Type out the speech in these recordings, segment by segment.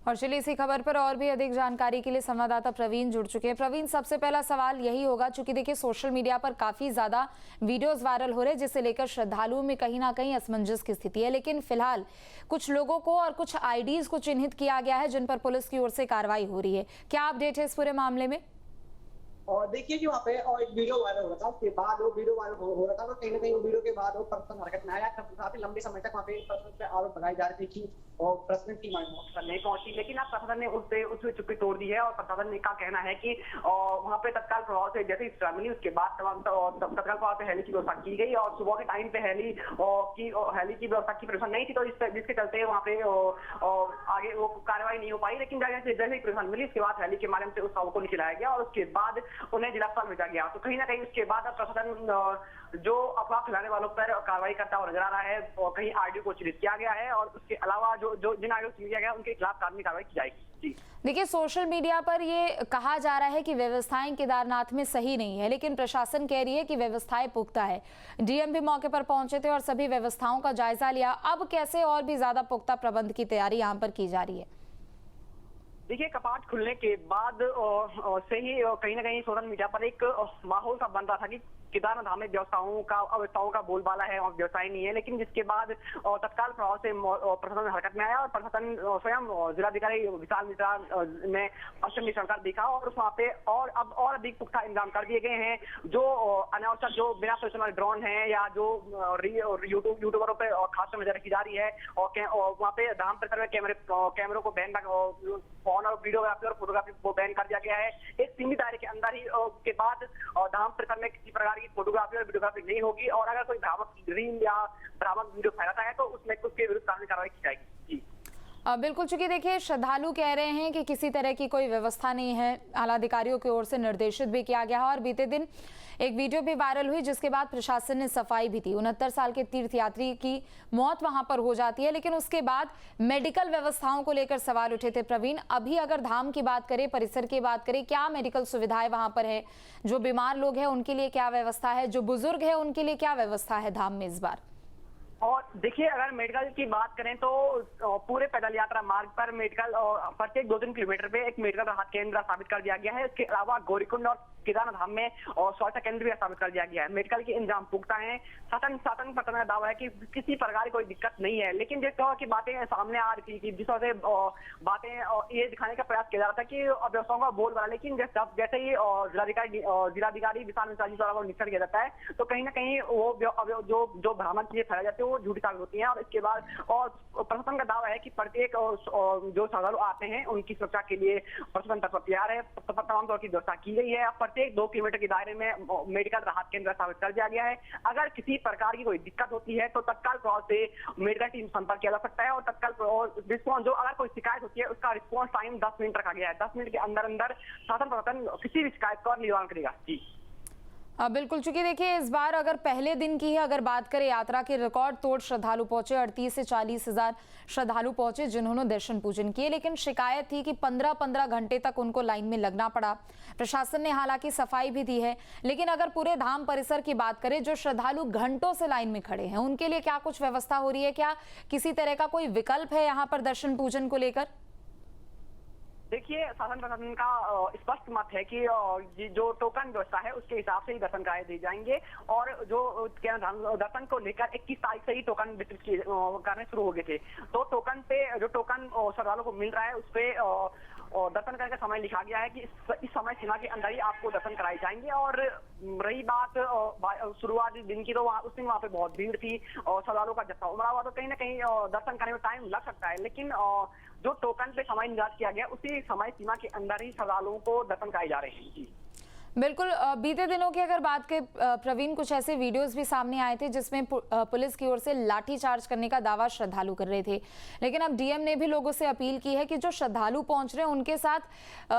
और चलिए इसी खबर पर और भी अधिक जानकारी के लिए संवाददाता प्रवीण जुड़ चुके हैं। प्रवीण, सबसे पहला सवाल यही होगा, चूंकि देखिए सोशल मीडिया पर काफी ज्यादा वीडियोस वायरल हो रहे हैं जिसे लेकर श्रद्धालुओं में कहीं ना कहीं असमंजस की स्थिति है, लेकिन फिलहाल कुछ लोगों को और कुछ आईडीज को चिन्हित किया गया है जिन पर पुलिस की ओर से कार्रवाई हो रही है। क्या अपडेट है इस पूरे मामले में? और देखिए कि वहाँ पे और एक वीडियो वायरल हो रहा था, उसके बाद वो वीडियो वायरल हो रहा था, तो कहीं ना कहीं वो वीडियो के बाद वो पर्सन हरकत में आया। काफी लंबे समय तक वहाँ पे पर्सन पे आरोप लगाई जा रही थी कि और प्रश्न की नहीं पहुंची, लेकिन अब प्रशासन ने उससे चुप्पी तोड़ दी है। और प्रशासन का कहना है कि वहाँ पे तत्काल प्रभाव से जैसे स्ट्राइक मिली उसके बाद तत्काल प्रभाव से हेली की व्यवस्था की गई और सुबह के टाइम पे हेली की व्यवस्था की प्रेशर नहीं थी, तो जिसके चलते वहाँ पे आगे वो कार्रवाई नहीं हो पाई। लेकिन जैसे ही प्रेशर मिली उसके बाद हेली के माध्यम से उस शव को नीचे लाया गया और उसके बाद उन्हें जिला अस्पताल भेजा गया। तो कहीं ना कहीं उसके बाद प्रशासन जो अफवाह फैलाने वालों पर कार्रवाई करता हुआ नजर आ रहा है और कहीं आरडीओ को चिन्हित किया गया है और उसके अलावा जो जिन आरडीओ को चिन्हित किया गया उनके खिलाफ कानूनी कार्रवाई की जाएगी। देखिए सोशल मीडिया पर ये कहा जा रहा है कि व्यवस्थाएं केदारनाथ में सही नहीं है, लेकिन प्रशासन कह रही है कि व्यवस्थाएं पुख्ता है। डीएम भी मौके पर पहुंचे थे और सभी व्यवस्थाओं का जायजा लिया। अब कैसे और भी ज्यादा पुख्ता प्रबंध की तैयारी यहाँ पर की जा रही है? देखिए कपाट खुलने के बाद से ही कहीं ना कहीं सोशल मीडिया पर एक माहौल सा बन रहा था कि केदारनाथ धाम में व्यवस्थाओं का बोलबाला है और व्यवसाय नहीं है। लेकिन जिसके बाद तत्काल प्रभाव से प्रशासन हरकत में आया और प्रशासन स्वयं जिलाधिकारी विशाल मिश्रा ने पश्चिम मिश्रण कर देखा और वहाँ पे और अब और अधिक पुख्ता इंतजाम कर दिए गए हैं। जो अनावश्यक जो बिना प्रोफेशनल ड्रोन है या जो यूट्यूबरों पे खास नजर रखी जा रही है और वहाँ पे धाम परिसर में कैमरों को बैन फोन और वीडियोग्राफी और फोटोग्राफी को बैन कर दिया गया है। एक सीमित दायरे के अंदर ही के बाद धाम परिसर में किसी प्रकार की फोटोग्राफी और वीडियोग्राफी नहीं होगी और अगर कोई भ्रामक रील या भ्रामक वीडियो फैलाता है तो उसमें उसके विरुद्ध कानूनी कार्रवाई की जाएगी। बिल्कुल, चूंकि देखिए श्रद्धालु कह रहे हैं कि किसी तरह की कोई व्यवस्था नहीं है, आला अधिकारियों की ओर से निर्देशित भी किया गया है और बीते दिन एक वीडियो भी वायरल हुई जिसके बाद प्रशासन ने सफाई भी दी। 69 साल के तीर्थयात्री की मौत वहां पर हो जाती है, लेकिन उसके बाद मेडिकल व्यवस्थाओं को लेकर सवाल उठे थे। प्रवीण, अभी अगर धाम की बात करें, परिसर की बात करें, क्या मेडिकल सुविधाएं वहां पर है? जो बीमार लोग हैं उनके लिए क्या व्यवस्था है? जो बुजुर्ग है उनके लिए क्या व्यवस्था है धाम में इस बार? और देखिए अगर मेडिकल की बात करें तो पूरे पैदल यात्रा मार्ग पर मेडिकल और प्रत्येक 2-3 किलोमीटर पे एक मेडिकल राहत केंद्र स्थापित कर दिया गया है। इसके अलावा गौरीकुंड और केदारनाथ धाम में और स्वास्थ्य केंद्र भी स्थापित कर दिया गया है। मेडिकल के इंतजाम पुख्ता है। शासन प्रशासन का दावा है कि किसी प्रकार की कोई दिक्कत नहीं है। लेकिन जिस तरह की बातें सामने आ रही थी, जिस तरह से बातें ये दिखाने का प्रयास किया जा रहा था कि व्यवस्थाओं का बोल बना, लेकिन जैसे ही जिलाधिकारी विशाल मिश्रा जी द्वारा वो निरीक्षण किया जाता है तो कहीं ना कहीं वो जो भ्रामक चीजें फैलाई जाती है वो झूठी साबित होती हैं। और इसके बाद और प्रशासन का दावा है कि प्रत्येक जो श्रद्धालु आते हैं उनकी सुरक्षा के लिए प्रशासन तैयार है। तमाम तरह की व्यवस्था की गई है। प्रत्येक 2 किलोमीटर के दायरे में मेडिकल राहत केंद्र स्थापित कर दिया गया है। अगर किसी प्रकार की कोई दिक्कत होती है तो तत्काल प्रभाव से मेडिकल टीम संपर्क किया जा सकता है और तत्काल रिस्पॉन्स जो अगर कोई शिकायत होती है उसका रिस्पॉन्स टाइम 10 मिनट रखा गया है। 10 मिनट के अंदर शासन प्रशासन किसी भी शिकायत का निवारण करेगा। जी बिल्कुल, चूंकि देखिए इस बार अगर पहले दिन की ही अगर बात करें, यात्रा के रिकॉर्ड तोड़ श्रद्धालु पहुंचे। 38 से 40 हजार श्रद्धालु पहुंचे जिन्होंने दर्शन पूजन किए, लेकिन शिकायत थी कि 15-15 घंटे तक उनको लाइन में लगना पड़ा। प्रशासन ने हालांकि सफाई भी दी है, लेकिन अगर पूरे धाम परिसर की बात करें, जो श्रद्धालु घंटों से लाइन में खड़े हैं उनके लिए क्या कुछ व्यवस्था हो रही है? क्या किसी तरह का कोई विकल्प है यहाँ पर दर्शन पूजन को लेकर? देखिए शासन प्रशासन का स्पष्ट मत है कि जो टोकन व्यवस्था है उसके हिसाब से ही दर्शन कराए दिए जाएंगे और जो दर्शन को लेकर 21 तारीख से ही टोकन वितरित करने शुरू हो गए थे। तो टोकन पे जो टोकन श्रद्धालुओं को मिल रहा है उस पे दर्शन करने का समय लिखा गया है कि इस समय सीमा के अंदर ही आपको दर्शन कराए जाएंगे। और रही बात शुरुआती दिन की, तो उस दिन वहाँ पे बहुत भीड़ थी और श्रद्धालुओं का जत्था उमड़ा हुआ, तो कहीं ना कहीं दर्शन करने में टाइम लग सकता है। लेकिन जो टोकन पे समय निर्धारित किया गया उसी समय सीमा के अंदर ही श्रद्धालुओं को दर्शन कराए जा रहे हैं। जी बिल्कुल, बीते दिनों की अगर बात करें प्रवीण, कुछ ऐसे वीडियोस भी सामने आए थे जिसमें पुलिस की ओर से लाठी चार्ज करने का दावा श्रद्धालु कर रहे थे, लेकिन अब डीएम ने भी लोगों से अपील की है कि जो श्रद्धालु पहुंच रहे हैं उनके साथ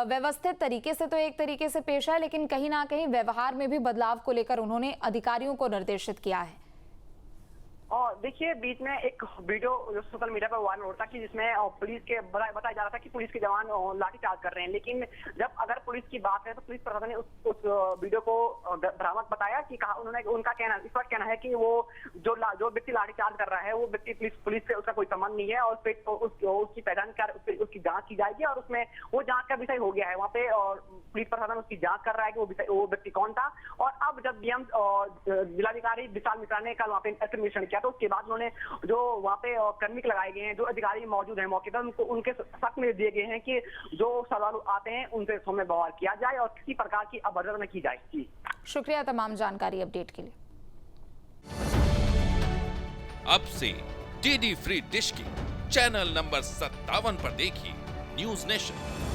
व्यवस्थित तरीके से तो एक तरीके से पेश आए, लेकिन कहीं ना कहीं व्यवहार में भी बदलाव को लेकर उन्होंने अधिकारियों को निर्देशित किया है। और देखिए बीच में एक वीडियो जो सोशल मीडिया पर वायरल हो रहा था कि जिसमें पुलिस के बताया जा रहा था कि पुलिस के जवान लाठीचार्ज कर रहे हैं, लेकिन जब अगर पुलिस की बात है तो पुलिस प्रशासन ने उस वीडियो को भ्रामक बताया कि कहा उन्होंने उनका कहना इस वक्त कहना है कि वो जो व्यक्ति लाठीचार्ज कर रहा है वो व्यक्ति पुलिस से उसका कोई संबंध नहीं है और फिर उसकी पहचान कर उसकी जांच की जाएगी और उसमें वो जांच का विषय हो गया है वहाँ पे और पुलिस प्रशासन उसकी जांच कर रहा है कि वो व्यक्ति कौन था। और अब जब डीएम जिलाधिकारी विशाल मिश्रा ने कल वहाँ पे निरीक्षण किया तो उसके बाद उन्होंने जो वहाँ पे कर्मी लगाए गए हैं, जो अधिकारी मौजूद हैं मौके पर, उनके सख्त में दिए गए हैं कि जो श्रद्धालु आते हैं उनसे सौम्य व्यवहार किया जाए और किसी प्रकार की अभद्रता न की जाए। जी शुक्रिया तमाम जानकारी अपडेट के लिए। अब से डीडी फ्री डिश की चैनल नंबर 57 पर देखिए न्यूज नेशन।